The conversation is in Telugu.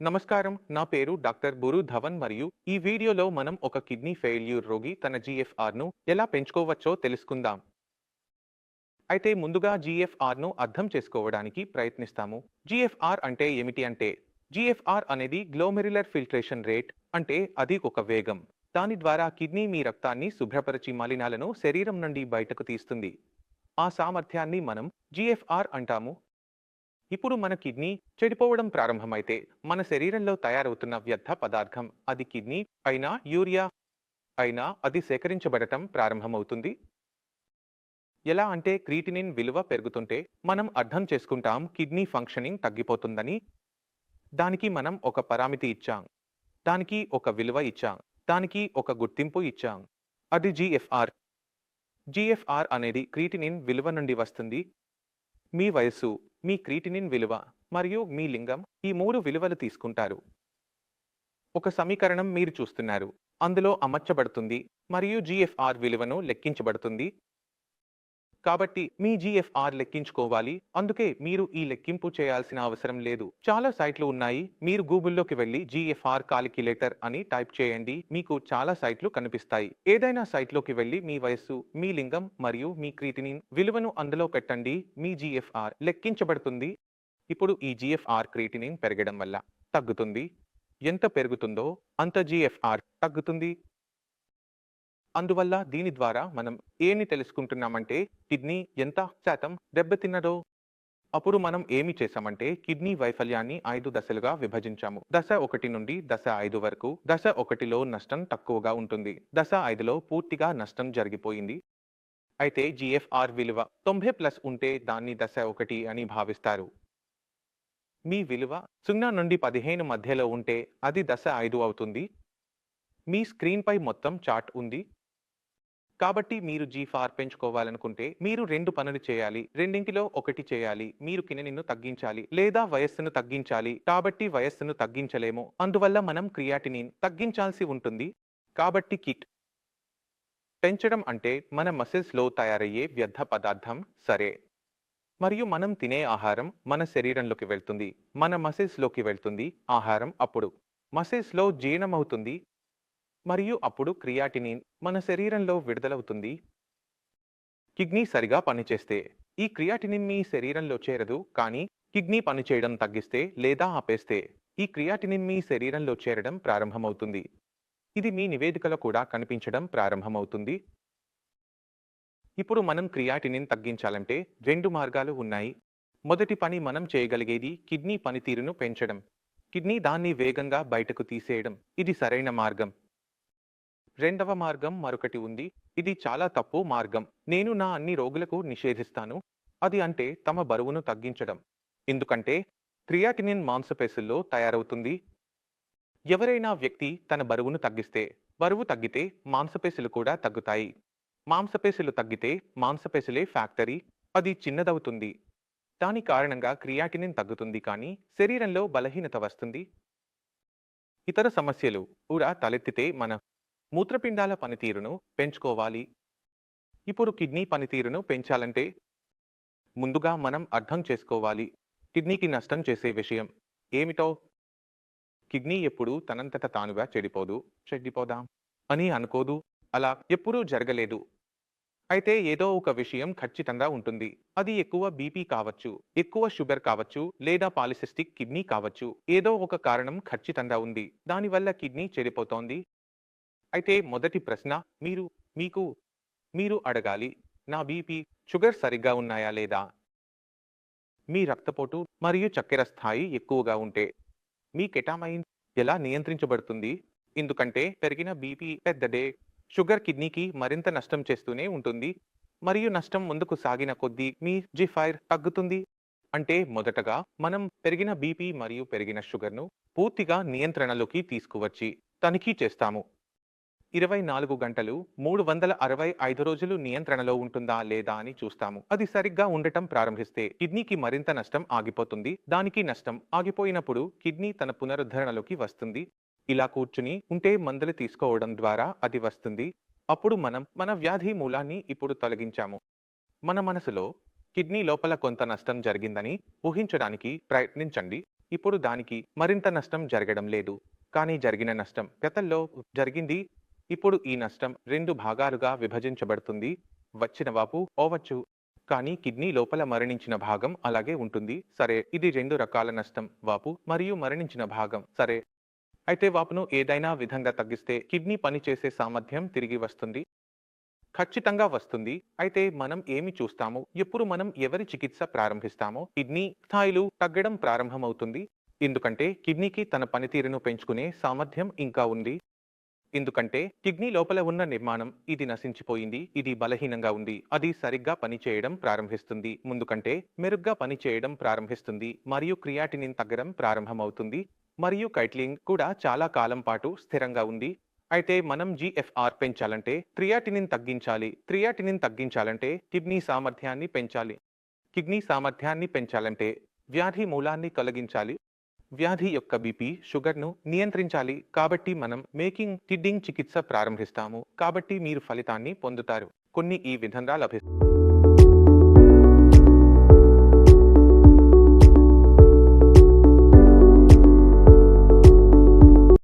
నమస్కారం. నా పేరు డాక్టర్ బురు ధవన్ మరియు ఈ వీడియోలో మనం ఒక కిడ్నీ ఫెయిల్యూర్ రోగి తన జీఎఫ్ఆర్‌ను ఎలా పెంచుకోవచ్చో తెలుసుకుందాం. అయితే ముందుగా జీఎఫ్ఆర్‌ను అర్థం చేసుకోవడానికి ప్రయత్నిస్తాము. జీఎఫ్ఆర్ అంటే ఏమిటి అంటే, జీఎఫ్ఆర్ అనేది గ్లోమెరులర్ ఫిల్ట్రేషన్ రేట్, అంటే అది ఒక వేగం. దాని ద్వారా కిడ్నీ మీ రక్తాన్ని శుభ్రపరిచి మలినాలను శరీరం నుండి బయటకు తీస్తుంది. ఆ సామర్థ్యాన్ని మనం జీఎఫ్ఆర్ అంటాము. ఇప్పుడు మన కిడ్నీ చెడిపోవడం ప్రారంభమైతే మన శరీరంలో తయారవుతున్న వ్యర్థ పదార్థం, అది కిడ్నీ అయినా యూరియా అయినా, అది సేకరించబడటం ప్రారంభమవుతుంది. ఎలా అంటే క్రియాటినిన్ విలువ పెరుగుతుంటే మనం అర్థం చేసుకుంటాం కిడ్నీ ఫంక్షనింగ్ తగ్గిపోతుందని. దానికి మనం ఒక పరామితి ఇచ్చాం, దానికి ఒక విలువ ఇచ్చాం, దానికి ఒక గుర్తింపు ఇచ్చాం. అది జిఎఫ్ఆర్. జిఎఫ్ఆర్ అనేది క్రియాటినిన్ విలువ నుండి వస్తుంది. మీ వయస్సు, మీ క్రియాటినిన్ విలువ మరియు మీ లింగం, ఈ 3 విలువలు తీసుకుంటారు. ఒక సమీకరణం మీరు చూస్తున్నారు, అందులో అమర్చబడుతుంది మరియు జిఎఫ్ఆర్ విలువను లెక్కించబడుతుంది. కాబట్టి మీ జిఎఫ్ఆర్ లెక్కించుకోవాలి. అందుకే మీరు ఈ లెక్కింపు చేయాల్సిన అవసరం లేదు. చాలా సైట్లు ఉన్నాయి. మీరు గూగుల్లోకి వెళ్ళి జిఎఫ్ఆర్ కాలిక్యులేటర్ అని టైప్ చేయండి, మీకు చాలా సైట్లు కనిపిస్తాయి. ఏదైనా సైట్లోకి వెళ్ళి మీ వయస్సు, మీ లింగం మరియు మీ క్రియాటినిన్ విలువను అందులో పెట్టండి. మీ జిఎఫ్ఆర్ లెక్కించబడుతుంది. ఇప్పుడు ఈ జిఎఫ్ఆర్ క్రియాటినిన్ పెరగడం వల్ల తగ్గుతుంది. ఎంత పెరుగుతుందో అంత జిఎఫ్ఆర్ తగ్గుతుంది. అందువల్ల దీని ద్వారా మనం ఏమి తెలుసుకుంటున్నామంటే, కిడ్నీ ఎంత శాతం దెబ్బతిన్నదో. అప్పుడు మనం ఏమి చేశామంటే, కిడ్నీ వైఫల్యాన్ని 5 దశలుగా విభజించాము. దశ 1 నుండి దశ 5 వరకు. దశ 1లో నష్టం తక్కువగా ఉంటుంది. దశ 5లో పూర్తిగా నష్టం జరిగిపోయింది. అయితే జిఎఫ్ఆర్ విలువ 90+ ఉంటే దాన్ని దశ 1 అని భావిస్తారు. మీ విలువ 0 నుండి 15 మధ్యలో ఉంటే అది దశ 5 అవుతుంది. మీ స్క్రీన్పై మొత్తం చార్ట్ ఉంది. కాబట్టి మీరు జీఫార్ పెంచుకోవాలనుకుంటే మీరు 2 పనులు చేయాలి. రెండింటిలో ఒకటి చేయాలి. మీరు కినెనిన్ను తగ్గించాలి లేదా వయస్సును తగ్గించాలి. కాబట్టి వయస్సును తగ్గించలేము. అందువల్ల మనం క్రియాటినిన్ తగ్గించాల్సి ఉంటుంది. కాబట్టి కిట్ పెంచడం అంటే మన మసిల్స్లో తయారయ్యే వ్యర్థ పదార్థం, సరే. మరియు మనం తినే ఆహారం మన శరీరంలోకి వెళ్తుంది. మన మసిల్స్లోకి వెళ్తుంది ఆహారం. అప్పుడు మసిల్స్లో జీర్ణమవుతుంది మరియు అప్పుడు క్రియాటినిన్ మన శరీరంలో విడుదలవుతుంది. కిడ్నీ సరిగా పనిచేస్తే ఈ క్రియాటినిన్ మీ శరీరంలో చేరదు, కానీ కిడ్నీ పనిచేయడం తగ్గిస్తే లేదా ఆపేస్తే ఈ క్రియాటినిన్ మీ శరీరంలో చేరడం ప్రారంభమవుతుంది. ఇది మీ నివేదికలో కూడా కనిపించడం ప్రారంభమవుతుంది. ఇప్పుడు మనం క్రియాటినిన్ తగ్గించాలంటే 2 మార్గాలు ఉన్నాయి. మొదటి పని మనం చేయగలిగేది కిడ్నీ పనితీరును పెంచడం. కిడ్నీ దాన్ని వేగంగా బయటకు తీసేయడం. ఇది సరైన మార్గం. రెండవ మార్గం మరొకటి ఉంది. ఇది చాలా తప్పు మార్గం. నేను నా అన్ని రోగులకు నిషేధిస్తాను. అది అంటే తమ బరువును తగ్గించడం. ఎందుకంటే క్రియాటినిన్ మాంసపేశుల్లో తయారవుతుంది. ఎవరైనా వ్యక్తి తన బరువును తగ్గిస్తే, బరువు తగ్గితే మాంసపేశులు కూడా తగ్గుతాయి. మాంసపేశులు తగ్గితే మాంసపేశులే ఫ్యాక్టరీ, అది చిన్నదవుతుంది. దాని కారణంగా క్రియాటినిన్ తగ్గుతుంది, కానీ శరీరంలో బలహీనత వస్తుంది. ఇతర సమస్యలు కూడా తలెత్తితే మన మూత్రపిండాల పనితీరును పెంచుకోవాలి. ఇప్పుడు కిడ్నీ పనితీరును పెంచాలంటే ముందుగా మనం అర్థం చేసుకోవాలి కిడ్నీకి నష్టం చేసే విషయం ఏమిటో. కిడ్నీ ఎప్పుడూ తనంతట తానుగా చెడిపోదాం అని అనుకోదు. అలా ఎప్పుడూ జరగలేదు. అయితే ఏదో ఒక విషయం ఖచ్చితంగా ఉంటుంది. అది ఎక్కువ బీపీ కావచ్చు, ఎక్కువ షుగర్ కావచ్చు, లేదా పాలిసిస్టిక్ కిడ్నీ కావచ్చు. ఏదో ఒక కారణం ఖచ్చితంగా ఉంది దానివల్ల కిడ్నీ చెడిపోతోంది. అయితే మొదటి ప్రశ్న మీరు అడగాలి, నా బీపీ, షుగర్ సరిగ్గా ఉన్నాయా లేదా? మీ రక్తపోటు మరియు చక్కెర స్థాయి ఎక్కువగా ఉంటే మీ కెటామైన్ ఎలా నియంత్రించబడుతుంది? ఎందుకంటే పెరిగిన బీపీ పెద్దదే. షుగర్ కిడ్నీకి మరింత నష్టం చేస్తూనే ఉంటుంది మరియు నష్టం ముందుకు సాగిన కొద్దీ మీ జిఫైర్ తగ్గుతుంది. అంటే మొదటగా మనం పెరిగిన బీపీ మరియు పెరిగిన షుగర్ను పూర్తిగా నియంత్రణలోకి తీసుకువచ్చి తనిఖీ చేస్తాము. 24 గంటలు 365 రోజులు నియంత్రణలో ఉంటుందా లేదా అని చూస్తాము. అది సరిగ్గా ఉండటం ప్రారంభిస్తే కిడ్నీకి మరింత నష్టం ఆగిపోతుంది. దానికి నష్టం ఆగిపోయినప్పుడు కిడ్నీ తన పునరుద్ధరణలోకి వస్తుంది. ఇలా కూర్చుని ఉంటే మందులు తీసుకోవడం ద్వారా అది వస్తుంది. అప్పుడు మనం మన వ్యాధి మూలాన్ని ఇప్పుడు తొలగించాము. మన మనసులో కిడ్నీ లోపల కొంత నష్టం జరిగిందని ఊహించడానికి ప్రయత్నించండి. ఇప్పుడు దానికి మరింత నష్టం జరగడం లేదు. కానీ జరిగిన నష్టం గతంలో జరిగింది. ఇప్పుడు ఈ నష్టం 2 భాగాలుగా విభజించబడుతుంది. వచ్చిన వాపు ఓవచ్చు. కానీ కిడ్నీ లోపల మరణించిన భాగం అలాగే ఉంటుంది. సరే, ఇది 2 రకాల నష్టం, వాపు మరియు మరణించిన భాగం. సరే, అయితే వాపును ఏదైనా విధంగా తగ్గిస్తే కిడ్నీ పనిచేసే సామర్థ్యం తిరిగి వస్తుంది. ఖచ్చితంగా వస్తుంది. అయితే మనం ఏమి చూస్తాము? ఎప్పుడు మనం ఎవరి చికిత్స ప్రారంభిస్తామో కిడ్నీ స్థాయిలు తగ్గడం ప్రారంభమవుతుంది. ఎందుకంటే కిడ్నీకి తన పనితీరును పెంచుకునే సామర్థ్యం ఇంకా ఉంది. ఎందుకంటే కిడ్నీ లోపల ఉన్న నిర్మాణం ఇది నశించిపోయింది. ఇది బలహీనంగా ఉంది. అది సరిగ్గా పనిచేయడం ప్రారంభిస్తుంది. ముందు కంటే మెరుగ్గా పనిచేయడం ప్రారంభిస్తుంది మరియు క్రియాటినిన్ తగ్గడం ప్రారంభమవుతుంది. మరియు కైట్లింగ్ కూడా చాలా కాలం పాటు స్థిరంగా ఉంది. అయితే మనం GFR పెంచాలంటే క్రియాటినిన్ తగ్గించాలి. క్రియాటినిన్ తగ్గించాలంటే కిడ్నీ సామర్థ్యాన్ని పెంచాలి. కిడ్నీ సామర్థ్యాన్ని పెంచాలంటే వ్యాధి మూలాన్ని తొలగించాలి. వ్యాధి యొక్క బీపీ, షుగర్ను నియంత్రించాలి. కాబట్టి మనం మేకింగ్ కిడ్నీ చికిత్స ప్రారంభిస్తాము. కాబట్టి మీరు ఫలితాన్ని పొందుతారు. కొన్ని ఈ విధంగా లభిస్తుంది.